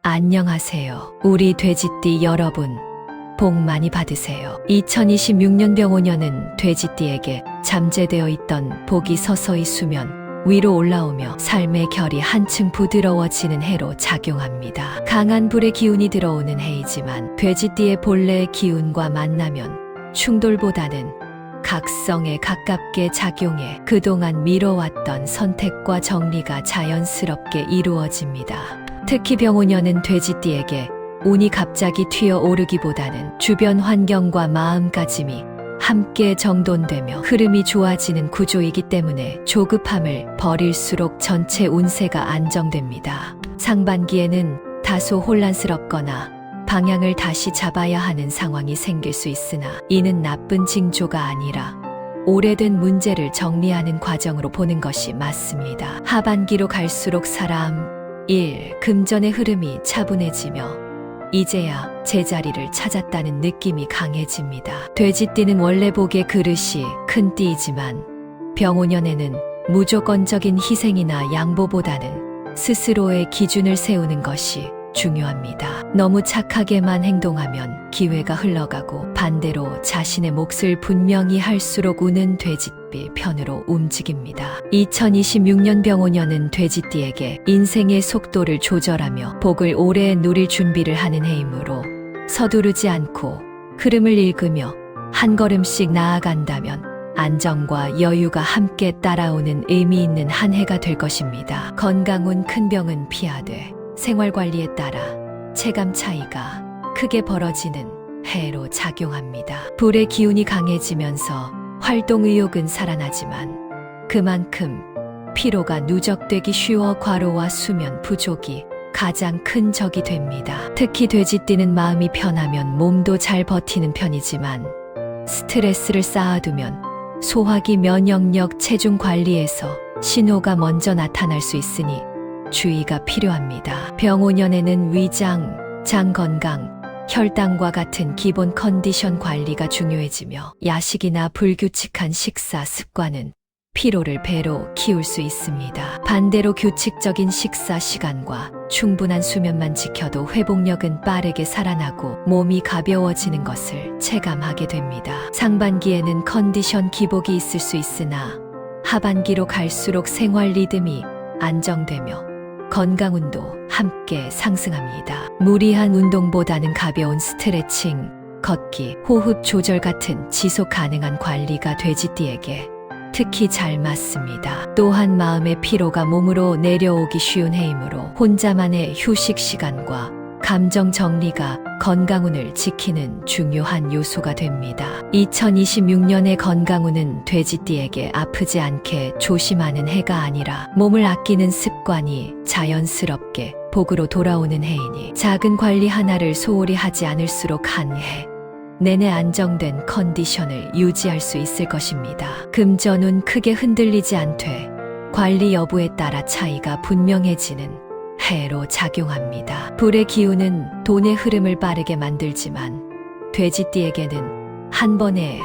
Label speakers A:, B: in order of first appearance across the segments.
A: 안녕하세요. 우리 돼지띠 여러분, 복 많이 받으세요. 2026년 병오년은 돼지띠에게 잠재되어 있던 복이 서서히 수면 위로 올라오며 삶의 결이 한층 부드러워지는 해로 작용합니다. 강한 불의 기운이 들어오는 해이지만 돼지띠의 본래의 기운과 만나면 충돌보다는 각성에 가깝게 작용해 그동안 미뤄왔던 선택과 정리가 자연스럽게 이루어집니다. 특히 병오년은 돼지띠에게 운이 갑자기 튀어오르기보다는 주변 환경과 마음가짐이 함께 정돈되며 흐름이 좋아지는 구조이기 때문에 조급함을 버릴수록 전체 운세가 안정됩니다. 상반기에는 다소 혼란스럽거나 방향을 다시 잡아야 하는 상황이 생길 수 있으나 이는 나쁜 징조가 아니라 오래된 문제를 정리하는 과정으로 보는 것이 맞습니다. 하반기로 갈수록 사람, 일, 금전의 흐름이 차분해지며 이제야 제자리를 찾았다는 느낌이 강해집니다. 돼지띠는 원래 복의 그릇이 큰 띠이지만 병오년에는 무조건적인 희생이나 양보보다는 스스로의 기준을 세우는 것이 중요합니다. 너무 착하게만 행동하면 기회가 흘러가고 반대로 자신의 몫을 분명히 할수록 운은 돼지띠 편으로 움직입니다. 2026년 병오년은 돼지띠에게 인생의 속도를 조절하며 복을 오래 누릴 준비를 하는 해이므로 서두르지 않고 흐름을 읽으며 한 걸음씩 나아간다면 안정과 여유가 함께 따라오는 의미 있는 한 해가 될 것입니다. 건강운 큰 병은 피하되 생활관리에 따라 체감 차이가 크게 벌어지는 해로 작용합니다. 불의 기운이 강해지면서 활동 의욕은 살아나지만 그만큼 피로가 누적되기 쉬워 과로와 수면 부족이 가장 큰 적이 됩니다. 특히 돼지띠는 마음이 편하면 몸도 잘 버티는 편이지만 스트레스를 쌓아두면 소화기, 면역력, 체중 관리에서 신호가 먼저 나타날 수 있으니 주의가 필요합니다. 병오년에는 위장, 장 건강, 혈당과 같은 기본 컨디션 관리가 중요해지며 야식이나 불규칙한 식사 습관은 피로를 배로 키울 수 있습니다. 반대로 규칙적인 식사 시간과 충분한 수면만 지켜도 회복력은 빠르게 살아나고 몸이 가벼워지는 것을 체감하게 됩니다. 상반기에는 컨디션 기복이 있을 수 있으나 하반기로 갈수록 생활 리듬이 안정되며 건강운도 함께 상승합니다. 무리한 운동보다는 가벼운 스트레칭, 걷기, 호흡 조절 같은 지속 가능한 관리가 돼지띠에게 특히 잘 맞습니다. 또한 마음의 피로가 몸으로 내려오기 쉬운 해이므로 혼자만의 휴식 시간과 감정 정리가 건강운을 지키는 중요한 요소가 됩니다. 2026년의 건강운은 돼지띠에게 아프지 않게 조심하는 해가 아니라 몸을 아끼는 습관이 자연스럽게 복으로 돌아오는 해이니 작은 관리 하나를 소홀히 하지 않을수록 한 해 내내 안정된 컨디션을 유지할 수 있을 것입니다. 금전운 크게 흔들리지 않되 관리 여부에 따라 차이가 분명해지는 해로 작용합니다. 불의 기운은 돈의 흐름을 빠르게 만들지만 돼지띠에게는 한 번에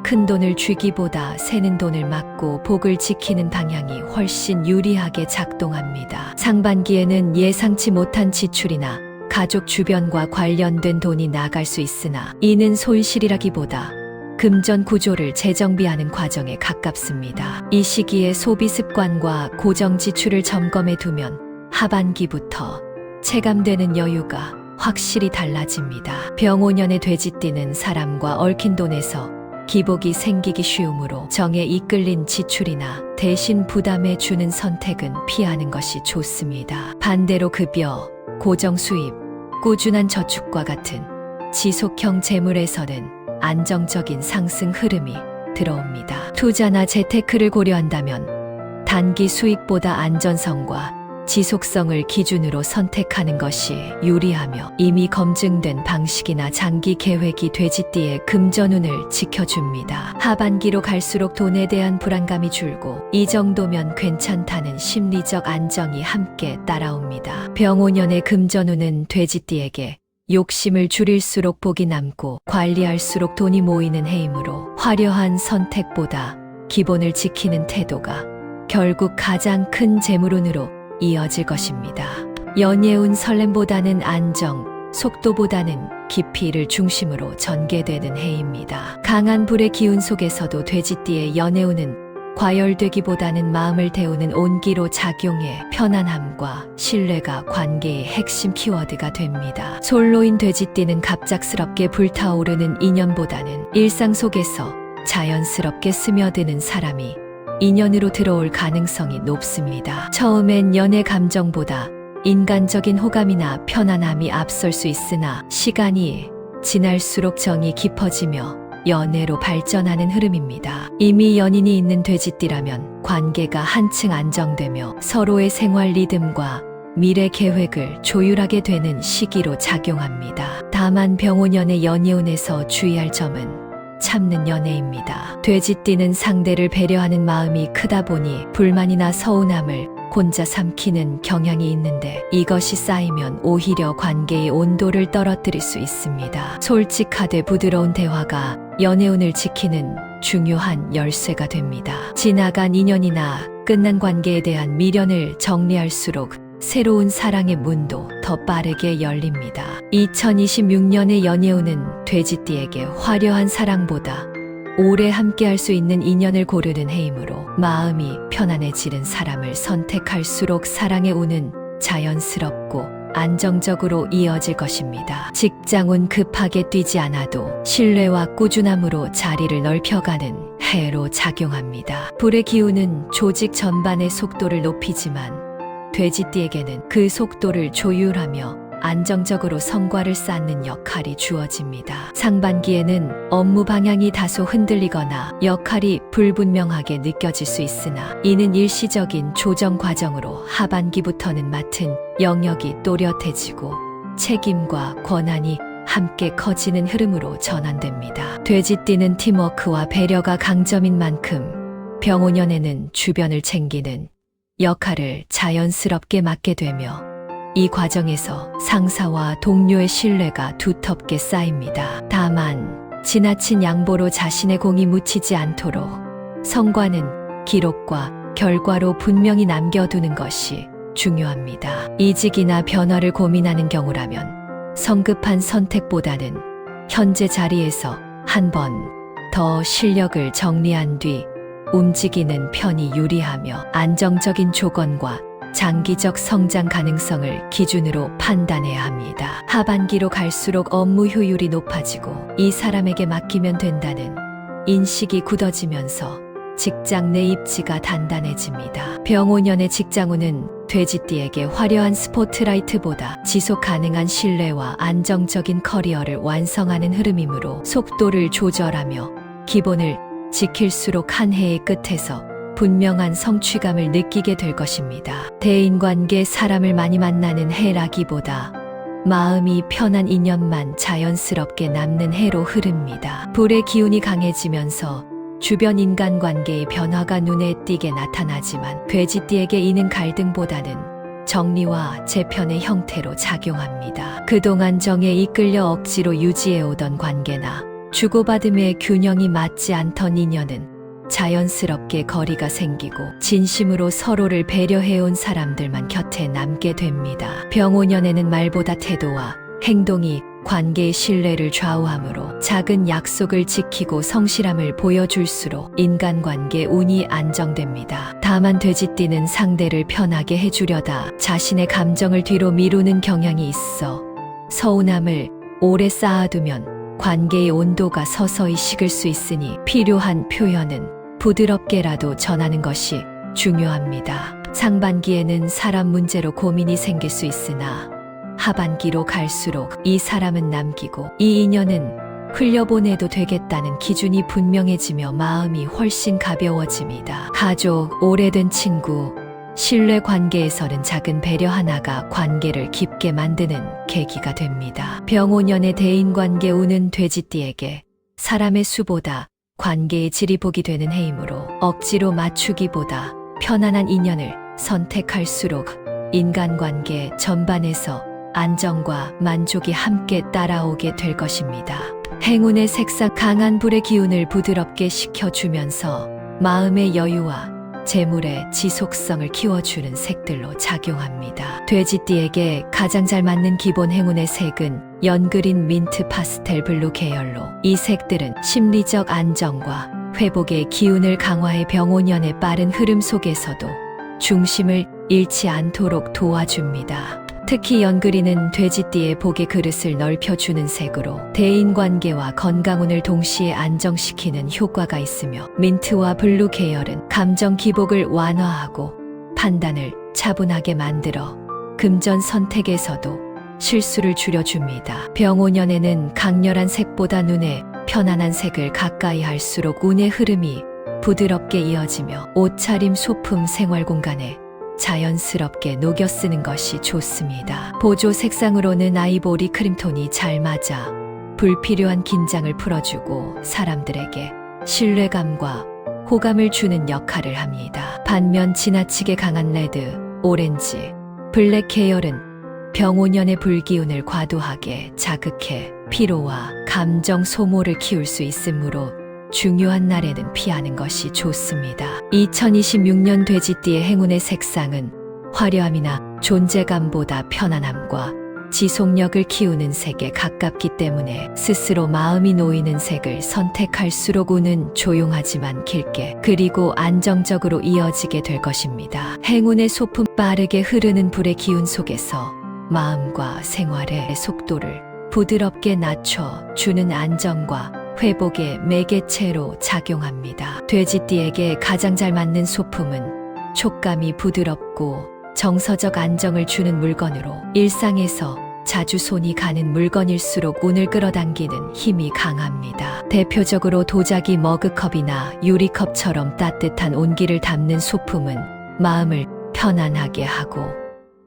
A: 큰 돈을 쥐기보다 새는 돈을 막고 복을 지키는 방향이 훨씬 유리하게 작동합니다. 상반기에는 예상치 못한 지출이나 가족 주변과 관련된 돈이 나갈 수 있으나 이는 손실이라기보다 금전 구조를 재정비하는 과정에 가깝습니다. 이 시기에 소비 습관과 고정 지출을 점검해 두면 하반기부터 체감되는 여유가 확실히 달라집니다. 병오년의 돼지띠는 사람과 얽힌 돈에서 기복이 생기기 쉬우므로 정에 이끌린 지출이나 대신 부담해 주는 선택은 피하는 것이 좋습니다. 반대로 급여, 고정 수입, 꾸준한 저축과 같은 지속형 재물에서는 안정적인 상승 흐름이 들어옵니다. 투자나 재테크를 고려한다면 단기 수익보다 안전성과 지속성을 기준으로 선택하는 것이 유리하며 이미 검증된 방식이나 장기 계획이 돼지띠의 금전운을 지켜줍니다. 하반기로 갈수록 돈에 대한 불안감이 줄고 이 정도면 괜찮다는 심리적 안정이 함께 따라옵니다. 병오년의 금전운은 돼지띠에게 욕심을 줄일수록 복이 남고 관리할수록 돈이 모이는 해이므로 화려한 선택보다 기본을 지키는 태도가 결국 가장 큰 재물운으로 이어질 것입니다. 연예운 설렘보다는 안정, 속도보다는 깊이를 중심으로 전개되는 해입니다. 강한 불의 기운 속에서도 돼지띠의 연애운은 과열되기보다는 마음을 데우는 온기로 작용해 편안함과 신뢰가 관계의 핵심 키워드가 됩니다. 솔로인 돼지띠는 갑작스럽게 불타오르는 인연보다는 일상 속에서 자연스럽게 스며드는 사람이 인연으로 들어올 가능성이 높습니다. 처음엔 연애 감정보다 인간적인 호감이나 편안함이 앞설 수 있으나 시간이 지날수록 정이 깊어지며 연애로 발전하는 흐름입니다. 이미 연인이 있는 돼지띠라면 관계가 한층 안정되며 서로의 생활 리듬과 미래 계획을 조율하게 되는 시기로 작용합니다. 다만 병오년의 연애운에서 주의할 점은 참는 연애입니다. 돼지띠는 상대를 배려하는 마음이 크다 보니 불만이나 서운함을 혼자 삼키는 경향이 있는데 이것이 쌓이면 오히려 관계의 온도를 떨어뜨릴 수 있습니다. 솔직하되 부드러운 대화가 연애운을 지키는 중요한 열쇠가 됩니다. 지나간 인연이나 끝난 관계에 대한 미련을 정리할수록 새로운 사랑의 문도 더 빠르게 열립니다. 2026년의 연애운은 돼지띠에게 화려한 사랑보다 오래 함께할 수 있는 인연을 고르는 해이므로 마음이 편안해지는 사람을 선택할수록 사랑의 운은 자연스럽고 안정적으로 이어질 것입니다. 직장운 급하게 뛰지 않아도 신뢰와 꾸준함으로 자리를 넓혀가는 해로 작용합니다. 불의 기운은 조직 전반의 속도를 높이지만 돼지띠에게는 그 속도를 조율하며 안정적으로 성과를 쌓는 역할이 주어집니다. 상반기에는 업무 방향이 다소 흔들리거나 역할이 불분명하게 느껴질 수 있으나 이는 일시적인 조정 과정으로 하반기부터는 맡은 영역이 또렷해지고 책임과 권한이 함께 커지는 흐름으로 전환됩니다. 돼지띠는 팀워크와 배려가 강점인 만큼 병오년에는 주변을 챙기는 역할을 자연스럽게 맡게 되며 이 과정에서 상사와 동료의 신뢰가 두텁게 쌓입니다. 다만 지나친 양보로 자신의 공이 묻히지 않도록 성과는 기록과 결과로 분명히 남겨두는 것이 중요합니다. 이직이나 변화를 고민하는 경우라면 성급한 선택보다는 현재 자리에서 한 번 더 실력을 정리한 뒤 움직이는 편이 유리하며 안정적인 조건과 장기적 성장 가능성을 기준으로 판단해야 합니다. 하반기로 갈수록 업무 효율이 높아지고 이 사람에게 맡기면 된다는 인식이 굳어지면서 직장 내 입지가 단단해집니다. 병오년의 직장운은 돼지띠에게 화려한 스포트라이트보다 지속 가능한 신뢰와 안정적인 커리어를 완성하는 흐름이므로 속도를 조절하며 기본을 지킬수록 한 해의 끝에서 분명한 성취감을 느끼게 될 것입니다. 대인관계 사람을 많이 만나는 해라기보다 마음이 편한 인연만 자연스럽게 남는 해로 흐릅니다. 불의 기운이 강해지면서 주변 인간관계의 변화가 눈에 띄게 나타나지만 돼지띠에게 이는 갈등보다는 정리와 재편의 형태로 작용합니다. 그동안 정에 이끌려 억지로 유지해오던 관계나 주고받음의 균형이 맞지 않던 인연은 자연스럽게 거리가 생기고 진심으로 서로를 배려해온 사람들만 곁에 남게 됩니다. 병오년에는 말보다 태도와 행동이 관계의 신뢰를 좌우하므로 작은 약속을 지키고 성실함을 보여줄수록 인간관계 운이 안정됩니다. 다만 돼지띠는 상대를 편하게 해주려다 자신의 감정을 뒤로 미루는 경향이 있어 서운함을 오래 쌓아두면 관계의 온도가 서서히 식을 수 있으니 필요한 표현은 부드럽게라도 전하는 것이 중요합니다. 상반기에는 사람 문제로 고민이 생길 수 있으나 하반기로 갈수록 이 사람은 남기고 이 인연은 흘려보내도 되겠다는 기준이 분명해지며 마음이 훨씬 가벼워집니다. 가족, 오래된 친구, 신뢰 관계에서는 작은 배려 하나가 관계를 깊게 만드는 계기가 됩니다. 병오년의 대인관계 운은 돼지띠에게 사람의 수보다 관계의 질이 복이 되는 해이므로 억지로 맞추기보다 편안한 인연을 선택할수록 인간관계 전반에서 안정과 만족이 함께 따라오게 될 것입니다. 행운의 색상 강한 불의 기운을 부드럽게 식혀주면서 마음의 여유와 재물의 지속성을 키워주는 색들로 작용합니다. 돼지띠에게 가장 잘 맞는 기본 행운의 색은 연그린, 민트, 파스텔 블루 계열로, 이 색들은 심리적 안정과 회복의 기운을 강화해 병오년의 빠른 흐름 속에서도 중심을 잃지 않도록 도와줍니다. 특히 연그린은 돼지띠의 복의 그릇을 넓혀주는 색으로 대인관계와 건강운을 동시에 안정시키는 효과가 있으며, 민트와 블루 계열은 감정 기복을 완화하고 판단을 차분하게 만들어 금전 선택에서도 실수를 줄여줍니다. 병오년에는 강렬한 색보다 눈에 편안한 색을 가까이 할수록 운의 흐름이 부드럽게 이어지며 옷차림, 소품, 생활공간에 자연스럽게 녹여 쓰는 것이 좋습니다. 보조 색상으로는 아이보리 크림톤이 잘 맞아 불필요한 긴장을 풀어주고 사람들에게 신뢰감과 호감을 주는 역할을 합니다. 반면 지나치게 강한 레드, 오렌지, 블랙 계열은 병오년의 불기운을 과도하게 자극해 피로와 감정 소모를 키울 수 있으므로 중요한 날에는 피하는 것이 좋습니다. 2026년 돼지띠의 행운의 색상은 화려함이나 존재감보다 편안함과 지속력을 키우는 색에 가깝기 때문에 스스로 마음이 놓이는 색을 선택할수록 운은 조용하지만 길게 그리고 안정적으로 이어지게 될 것입니다. 행운의 소품, 빠르게 흐르는 불의 기운 속에서 마음과 생활의 속도를 부드럽게 낮춰주는 안정과 회복의 매개체로 작용합니다. 돼지띠에게 가장 잘 맞는 소품은 촉감이 부드럽고 정서적 안정을 주는 물건으로, 일상에서 자주 손이 가는 물건일수록 운을 끌어당기는 힘이 강합니다. 대표적으로 도자기, 머그컵이나 유리컵처럼 따뜻한 온기를 담는 소품은 마음을 편안하게 하고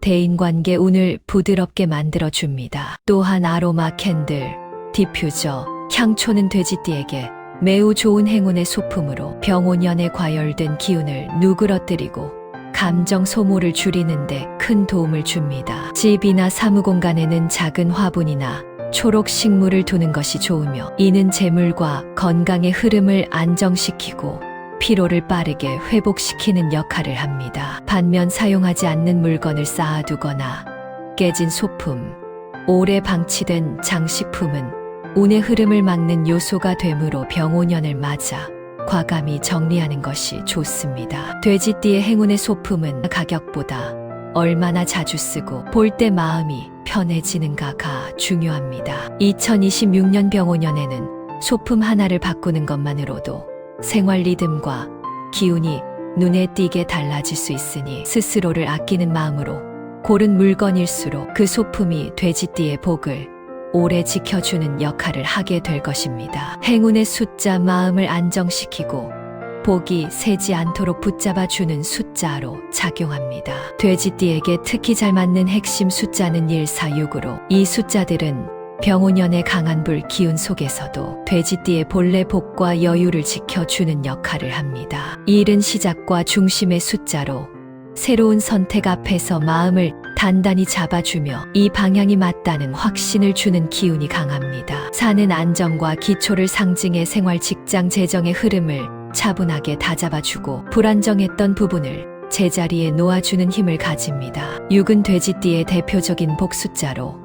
A: 대인관계 운을 부드럽게 만들어줍니다. 또한 아로마 캔들, 디퓨저, 향초는 돼지띠에게 매우 좋은 행운의 소품으로 병오년에 과열된 기운을 누그러뜨리고 감정 소모를 줄이는데 큰 도움을 줍니다. 집이나 사무공간에는 작은 화분이나 초록 식물을 두는 것이 좋으며, 이는 재물과 건강의 흐름을 안정시키고 피로를 빠르게 회복시키는 역할을 합니다. 반면 사용하지 않는 물건을 쌓아두거나 깨진 소품, 오래 방치된 장식품은 운의 흐름을 막는 요소가 되므로 병오년을 맞아 과감히 정리하는 것이 좋습니다. 돼지띠의 행운의 소품은 가격보다 얼마나 자주 쓰고 볼 때 마음이 편해지는가가 중요합니다. 2026년 병오년에는 소품 하나를 바꾸는 것만으로도 생활 리듬과 기운이 눈에 띄게 달라질 수 있으니, 스스로를 아끼는 마음으로 고른 물건일수록 그 소품이 돼지띠의 복을 오래 지켜주는 역할을 하게 될 것입니다. 행운의 숫자, 마음을 안정시키고 복이 새지 않도록 붙잡아주는 숫자로 작용합니다. 돼지띠에게 특히 잘 맞는 핵심 숫자는 146으로, 이 숫자들은 병오년의 강한 불 기운 속에서도 돼지띠의 본래 복과 여유를 지켜주는 역할을 합니다. 1은 시작과 중심의 숫자로 새로운 선택 앞에서 마음을 단단히 잡아주며 이 방향이 맞다는 확신을 주는 기운이 강합니다. 4는 안정과 기초를 상징해 생활, 직장, 재정의 흐름을 차분하게 다잡아주고 불안정했던 부분을 제자리에 놓아주는 힘을 가집니다. 6은 돼지띠의 대표적인 복 숫자로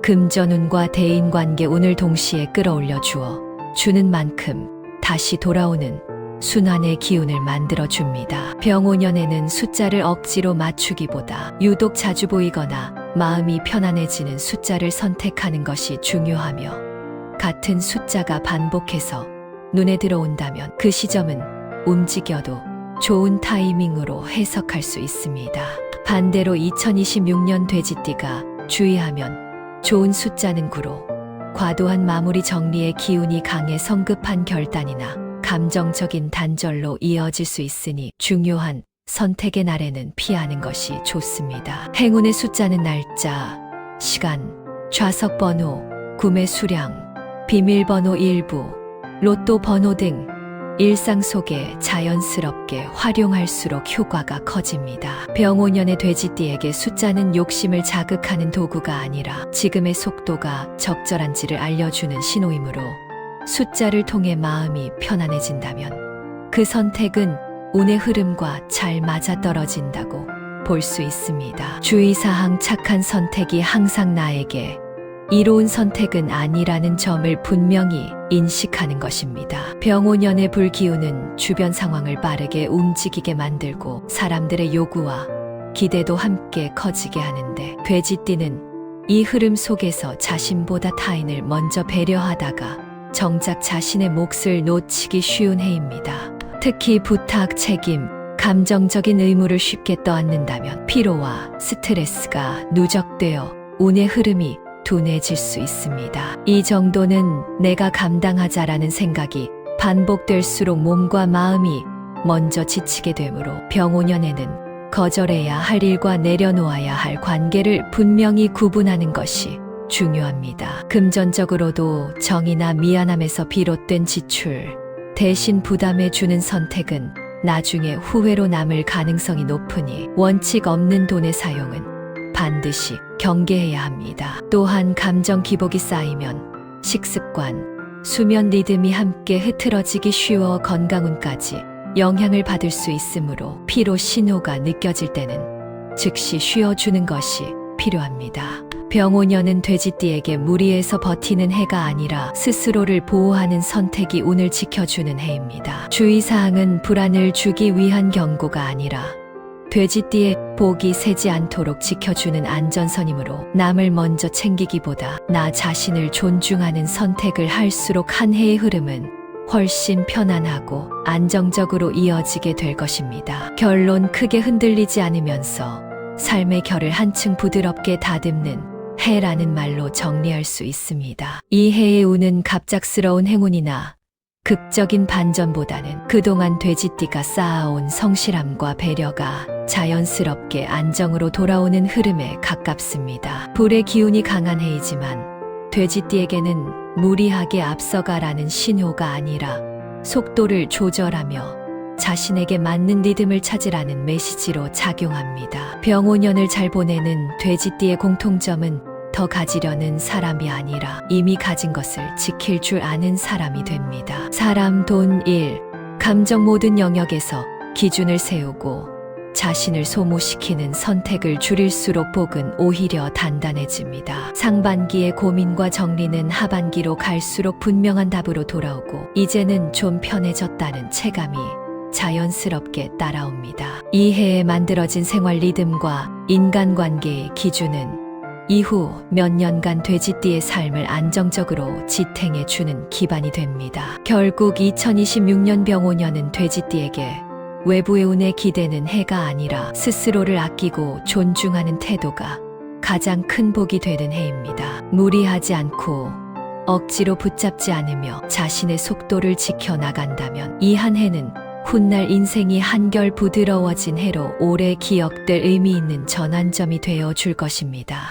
A: 금전운과 대인관계 운을 동시에 끌어올려 주어 주는 만큼 다시 돌아오는 순환의 기운을 만들어줍니다. 병오년에는 숫자를 억지로 맞추기보다 유독 자주 보이거나 마음이 편안해지는 숫자를 선택하는 것이 중요하며, 같은 숫자가 반복해서 눈에 들어온다면 그 시점은 움직여도 좋은 타이밍으로 해석할 수 있습니다. 반대로 2026년 돼지띠가 주의하면 좋은 숫자는 9로, 과도한 마무리 정리의 기운이 강해 성급한 결단이나 감정적인 단절로 이어질 수 있으니 중요한 선택의 날에는 피하는 것이 좋습니다. 행운의 숫자는 날짜, 시간, 좌석 번호, 구매 수량, 비밀번호 일부, 로또 번호 등 일상 속에 자연스럽게 활용할수록 효과가 커집니다. 병오년의 돼지띠에게 숫자는 욕심을 자극하는 도구가 아니라 지금의 속도가 적절한지를 알려주는 신호이므로, 숫자를 통해 마음이 편안해진다면 그 선택은 운의 흐름과 잘 맞아떨어진다고 볼 수 있습니다. 주의사항 착한 선택이 항상 나에게 이로운 선택은 아니라는 점을 분명히 인식하는 것입니다. 병오년의 불기운은 주변 상황을 빠르게 움직이게 만들고 사람들의 요구와 기대도 함께 커지게 하는데 돼지띠는 이 흐름 속에서 자신보다 타인을 먼저 배려하다가 정작 자신의 몫을 놓치기 쉬운 해입니다. 특히 부탁, 책임, 감정적인 의무를 쉽게 떠안는다면 피로와 스트레스가 누적되어 운의 흐름이 둔해질 수 있습니다. 이 정도는 내가 감당하자라는 생각이 반복될수록 몸과 마음이 먼저 지치게 되므로 병오년에는 거절해야 할 일과 내려놓아야 할 관계를 분명히 구분하는 것이 중요합니다. 금전적으로도 정이나 미안함에서 비롯된 지출, 대신 부담해 주는 선택은 나중에 후회로 남을 가능성이 높으니 원칙 없는 돈의 사용은 반드시 경계해야 합니다. 또한 감정 기복이 쌓이면 식습관, 수면 리듬이 함께 흐트러지기 쉬워 건강운까지 영향을 받을 수 있으므로 피로 신호가 느껴질 때는 즉시 쉬어주는 것이 필요합니다. 병오년은 돼지띠에게 무리해서 버티는 해가 아니라 스스로를 보호하는 선택이 운을 지켜주는 해입니다. 주의사항은 불안을 주기 위한 경고가 아니라 돼지띠의 복이 새지 않도록 지켜주는 안전선이므로 남을 먼저 챙기기보다 나 자신을 존중하는 선택을 할수록 한 해의 흐름은 훨씬 편안하고 안정적으로 이어지게 될 것입니다. 결론, 크게 흔들리지 않으면서 삶의 결을 한층 부드럽게 다듬는 해라는 말로 정리할 수 있습니다. 이 해의 운은 갑작스러운 행운이나 극적인 반전보다는 그동안 돼지띠가 쌓아온 성실함과 배려가 자연스럽게 안정으로 돌아오는 흐름에 가깝습니다. 불의 기운이 강한 해이지만 돼지띠에게는 무리하게 앞서가라는 신호가 아니라 속도를 조절하며 자신에게 맞는 리듬을 찾으라는 메시지로 작용합니다. 병오년을 잘 보내는 돼지띠의 공통점은 더 가지려는 사람이 아니라 이미 가진 것을 지킬 줄 아는 사람이 됩니다. 사람, 돈, 일, 감정 모든 영역에서 기준을 세우고 자신을 소모시키는 선택을 줄일수록 복은 오히려 단단해집니다. 상반기의 고민과 정리는 하반기로 갈수록 분명한 답으로 돌아오고 이제는 좀 편해졌다는 체감이 자연스럽게 따라옵니다. 이 해에 만들어진 생활 리듬과 인간관계의 기준은 이후 몇 년간 돼지띠의 삶을 안정적으로 지탱해주는 기반이 됩니다. 결국 2026년 병오년은 돼지띠에게 외부의 운에 기대는 해가 아니라 스스로를 아끼고 존중하는 태도가 가장 큰 복이 되는 해입니다. 무리하지 않고 억지로 붙잡지 않으며 자신의 속도를 지켜나간다면 이 한 해는 훗날 인생이 한결 부드러워진 해로 오래 기억될 의미 있는 전환점이 되어 줄 것입니다.